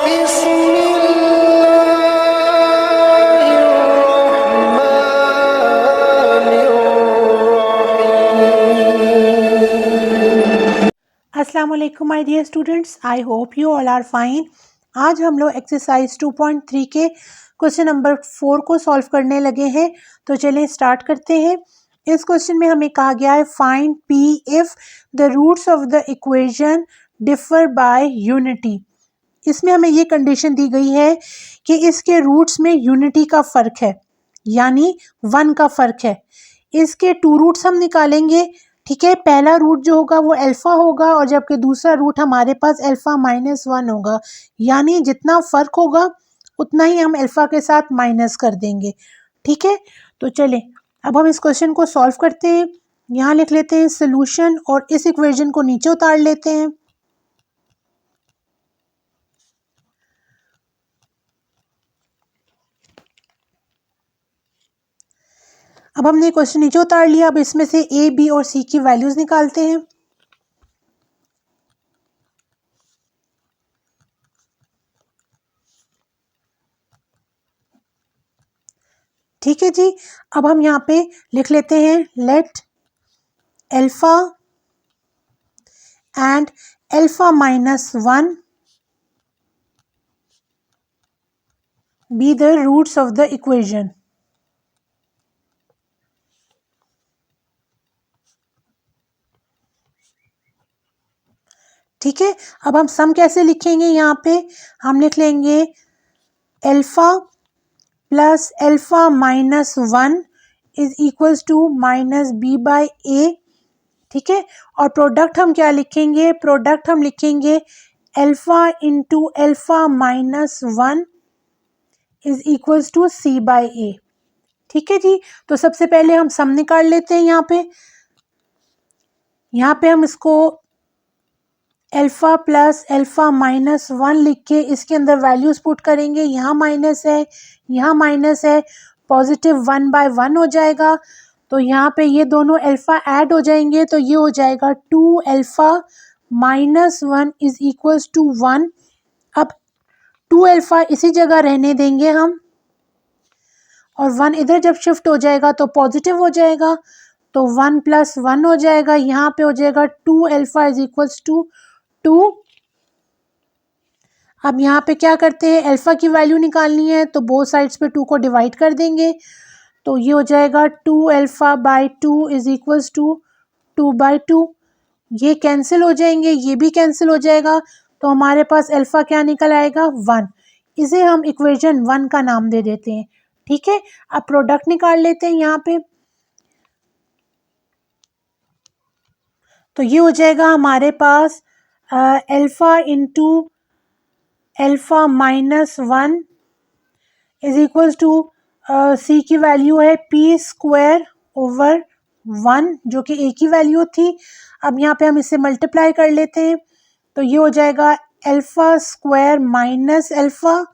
अस्सलाम वालेकुम my dear students, I hope you all are fine. आज हम लोग एक्सरसाइज 2.3 के क्वेश्चन नंबर 4 को सॉल्व करने लगे हैं। तो चलिए स्टार्ट करते हैं। इस क्वेश्चन में हमें कहा गया है find P if the roots of the equation differ by unity. इसमें हमें ये कंडीशन दी गई है कि इसके रूट्स में यूनिटी का फ़र्क है, यानी 1 का फ़र्क है। इसके 2 रूट्स हम निकालेंगे, ठीक है। पहला रूट जो होगा वो अल्फ़ा होगा और जबकि दूसरा रूट हमारे पास अल्फ़ा -1 होगा, यानी जितना फ़र्क होगा उतना ही हम अल्फ़ा के साथ माइनस कर देंगे, ठीक है। तो चलें अब हम इस क्वेश्चन को सॉल्व करते हैं। यहाँ लिख लेते हैं सॉल्यूशन और इस इक्वेशन को नीचे उतार लेते हैं। अब हमने क्वेश्चन नीचे उतार लिया। अब इसमें से ए, बी और सी की वैल्यूज निकालते हैं। ठीक है जी। अब हम यहाँ पे लिख लेते हैं let alpha and alpha -1 be the roots of the equation. ठीक है। अब हम सम कैसे लिखेंगे? यहाँ पे हम लिख लेंगे alpha plus alpha -1 is equals to -b/a, ठीक है। और प्रोडक्ट हम क्या लिखेंगे? प्रोडक्ट हम लिखेंगे alpha into alpha -1 is equals to c/a, ठीक है जी। तो सबसे पहले हम सम निकाल लेते हैं। यहाँ पे हम इसको अल्फा प्लस अल्फा -1 लिख के इसके अंदर वैल्यूज पुट करेंगे। यहाँ माइनस है, यहाँ माइनस है, पॉजिटिव 1/1 हो जाएगा। तो यहाँ पे ये दोनों अल्फा ऐड हो जाएंगे, तो ये हो जाएगा 2 अल्फा -1 इज इक्वल्स टू 1। अब 2 अल्फा इसी जगह रहने देंगे हम, और 1 इधर जब शिफ्ट हो जाएगा तो पॉजिटिव हो जाएगा, तो 1 + 1 हो जाएगा। यहाँ पे हो जाएगा 2 अल्फा इज इक्वल्स टू 2। अब यहाँ पे क्या करते हैं, अल्फा की वैल्यू निकालनी है, तो बोथ साइड्स पे 2 को डिवाइड कर देंगे। तो ये हो जाएगा 2 अल्फा/2 इज इक्वल्स टू 2/2। ये कैंसिल हो जाएंगे, ये भी कैंसिल हो जाएगा, तो हमारे पास अल्फा क्या निकल आएगा? 1। इसे हम इक्वेशन 1 का नाम दे देते हैं, ठीक है। अब प्रोडक्ट निकाल लेते हैं यहाँ पे। तो ये हो जाएगा हमारे पास alpha into alpha -1 is equals to c की वैल्यू है p²/1, जो कि ए की वैल्यू थी। अब यहाँ पे हम इसे मल्टीप्लाई कर लेते हैं, तो ये हो जाएगा alpha minus alpha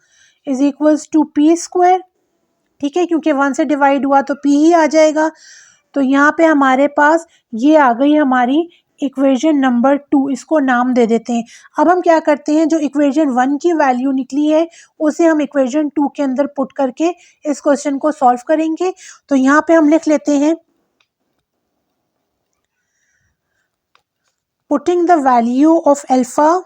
is equals to p², ठीक है। क्योंकि 1 से डिवाइड हुआ तो p ही आ जाएगा। तो यहाँ पे हमारे पास ये आ गई हमारी इक्वेशन नंबर 2, इसको नाम दे देते हैं। अब हम क्या करते हैं, जो इक्वेशन 1 की वैल्यू निकली है उसे हम इक्वेशन 2 के अंदर पुट करके इस क्वेश्चन को सॉल्व करेंगे। तो यहाँ पे हम लिख लेते हैं putting the value of alpha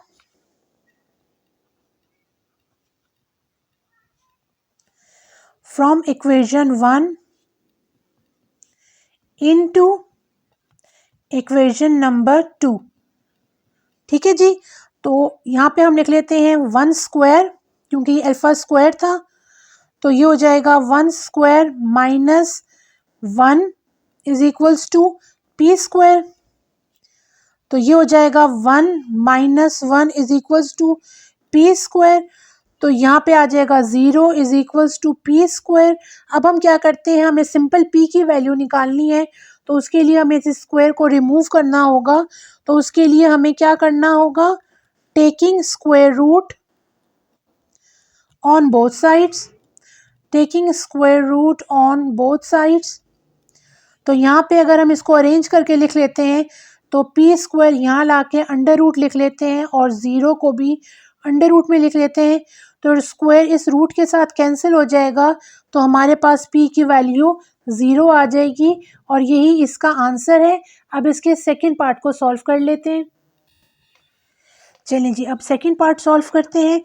from equation 1 into equation number 2, ठीक है जी। तो यहाँ पे हम लिख लेते हैं 1², क्योंकि ये अल्फा स्क्वायर था, तो ये हो जाएगा 1² minus 1 is equals to p²। तो ये हो जाएगा 1 - 1 इज इक्वल्स टू p²। तो यहाँ पे आ जाएगा 0 इज इक्वल्स टू p²। अब हम क्या करते हैं, हमें सिंपल p की वैल्यू निकालनी है, तो उसके लिए हमें इस स्क्वायर को रिमूव करना होगा। तो उसके लिए हमें क्या करना होगा, taking square root on both sides, taking square root on both sides. तो यहाँ पे अगर हम इसको अरेंज करके लिख लेते हैं, तो p² यहाँ ला के अंडर रूट लिख लेते हैं और 0 को भी अंडर रूट में लिख लेते हैं, तो स्क्वायर इस रूट के साथ कैंसिल हो जाएगा, तो हमारे पास p की वैल्यू 0 आ जाएगी और यही इसका आंसर है। अब इसके सेकंड पार्ट को सॉल्व कर लेते हैं। चलिए जी, अब सेकंड पार्ट सॉल्व करते हैं।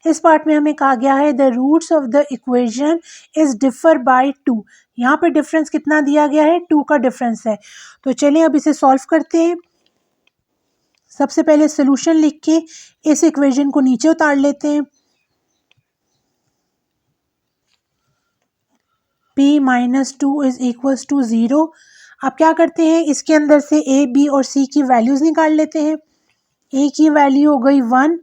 इस पार्ट में हमें कहा गया है the roots of the equation is differ by 2। यहाँ पे डिफरेंस कितना दिया गया है, 2 का डिफरेंस है। तो चलिए अब इसे सॉल्व करते हैं। सबसे पहले सोल्यूशन लिख के इस इक्वेशन को नीचे उतार लेते हैं। p minus 2 is equals to 0। अब क्या करते हैं, इसके अंदर से a, b और c की वैल्यूज निकाल लेते हैं। a की वैल्यू हो गई 1,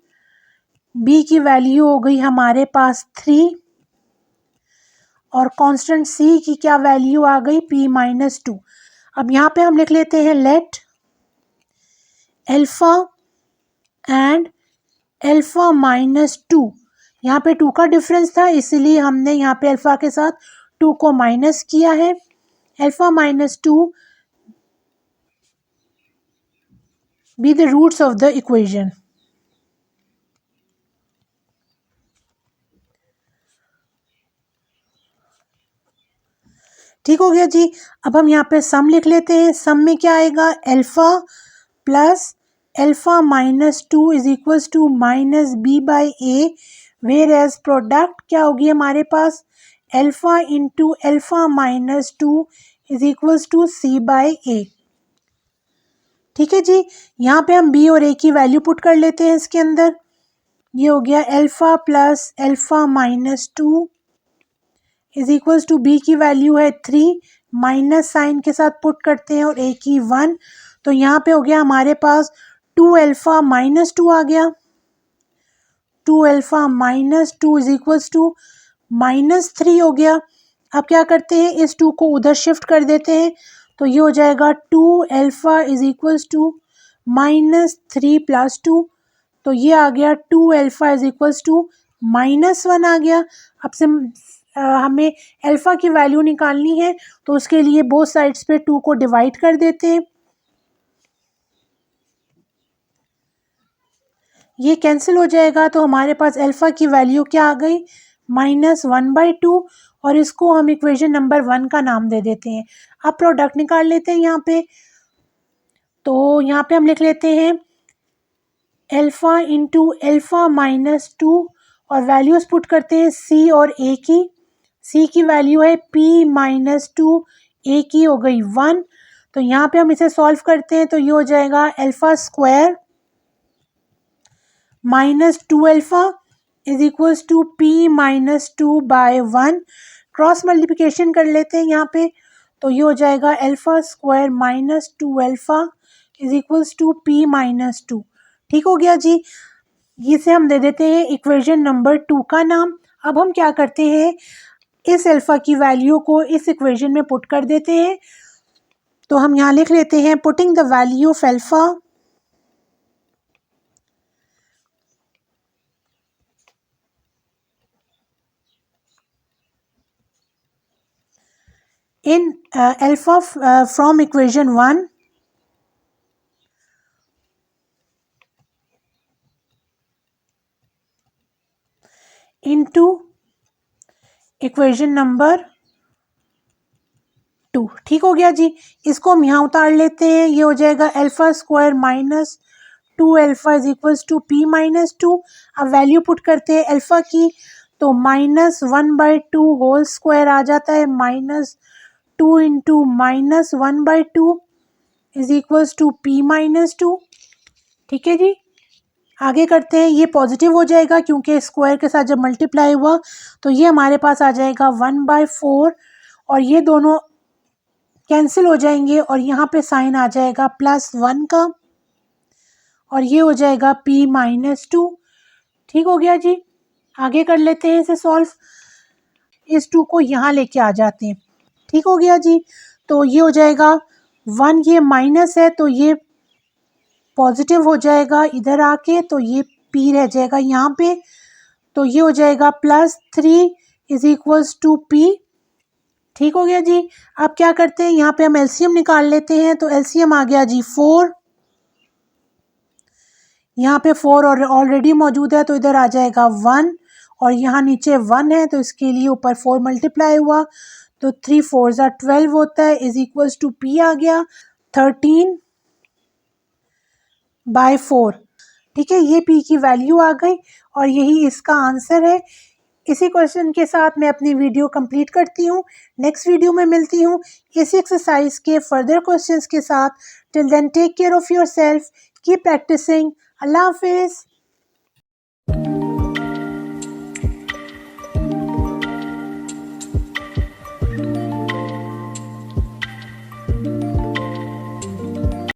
b की वैल्यू हो गई हमारे पास 3 और कांस्टेंट c की क्या वैल्यू आ गई, p माइनस 2। अब यहाँ पे हम लिख लेते हैं let alpha and alpha minus 2। यहाँ पे 2 का डिफरेंस था, इसलिए हमने यहाँ पे अल्फा के साथ 2 को माइनस किया है। Alpha minus 2 be the roots of the equation. ठीक हो गया जी। अब हम यहाँ पे सम लिख लेते हैं। सम में क्या आएगा, alpha plus alpha minus 2 is equals to minus b by a, whereas product क्या होगी हमारे पास, alpha into alpha minus 2 is equals to c by a. ठीक है जी। यहाँ पे हम बी और ए की वैल्यू पुट कर लेते हैं इसके अंदर। ये हो गया alpha plus alpha minus 2 is equals to B की वैल्यू है 3, माइनस साइन के साथ पुट करते हैं और ए की 1। तो यहाँ पे हो गया हमारे पास 2 अल्फा माइनस 2 आ गया। 2 alpha minus 2 is equals to minus 3 हो गया। अब क्या करते हैं, इस 2 को उधर शिफ्ट कर देते हैं, तो ये हो जाएगा 2 alpha is equals to minus 3 plus 2। तो ये आ गया 2 alpha is equals to minus 1 आ गया। अब से हमें अल्फा की वैल्यू निकालनी है, तो उसके लिए बोथ साइड्स पे 2 को डिवाइड कर देते हैं। ये कैंसिल हो जाएगा, तो हमारे पास अल्फा की वैल्यू क्या आ गई, -1/2, और इसको हम इक्वेशन नंबर 1 का नाम दे देते हैं। अब प्रोडक्ट निकाल लेते हैं यहाँ पे। तो यहाँ पे हम लिख लेते हैं अल्फा इंटू अल्फा माइनस 2 और वैल्यूज पुट करते हैं सी और ए की। सी की वैल्यू है p माइनस 2, ए की हो गई 1। तो यहाँ पे हम इसे सॉल्व करते हैं, तो ये हो जाएगा alpha square minus 2 alpha is equals to p minus 2 by 1। Cross multiplication कर लेते हैं यहाँ पे, तो ये हो जाएगा alpha square minus 2 alpha is equals to p minus 2। ठीक हो गया जी। इसे हम दे देते हैं इक्वेशन नंबर 2 का नाम। अब हम क्या करते हैं, इस अल्फा की वैल्यू को इस इक्वेशन में पुट कर देते हैं। तो हम यहाँ लिख लेते हैं putting the value of alpha in alpha from equation 1 into equation number 2। ठीक हो गया जी। इसको हम यहाँ उतार लेते हैं। ये हो जाएगा alpha square minus 2 alpha is equals to p minus 2। अब वैल्यू पुट करते हैं अल्फा की, तो -1/2 होल स्क्वायर आ जाता है, -2 into -1/2 is equals to p minus 2। ठीक है जी। आगे करते हैं, ये पॉजिटिव हो जाएगा क्योंकि स्क्वायर के साथ जब मल्टीप्लाई हुआ, तो ये हमारे पास आ जाएगा 1/4 और ये दोनों कैंसिल हो जाएंगे और यहाँ पे साइन आ जाएगा +1 का और ये हो जाएगा p माइनस 2। ठीक हो गया जी। आगे कर लेते हैं इसे सॉल्व। इस 2 को यहाँ लेके आ जाते हैं। ठीक हो गया जी। तो ये हो जाएगा 1, ये माइनस है तो ये पॉजिटिव हो जाएगा इधर आके, तो ये p रह जाएगा यहाँ पे, तो ये हो जाएगा +3 इज इक्वल्स टू p। ठीक हो गया जी। अब क्या करते हैं, यहाँ पे हम एलसीएम निकाल लेते हैं, तो एलसीएम आ गया जी 4। यहाँ पे 4 और ऑलरेडी मौजूद है तो इधर आ जाएगा 1 और यहाँ नीचे 1 है तो इसके लिए ऊपर 4 मल्टीप्लाई हुआ तो 3 4 12 होता है इज इक्वल्स टू P आ गया 13/4। ठीक है, ये P की वैल्यू आ गई और यही इसका आंसर है। इसी क्वेश्चन के साथ मैं अपनी वीडियो कंप्लीट करती हूँ। नेक्स्ट वीडियो में मिलती हूँ इसी एक्सरसाइज के फर्दर क्वेश्चंस के साथ। Till then take care of yourself, keep practising. अल्लाह हाफिज़।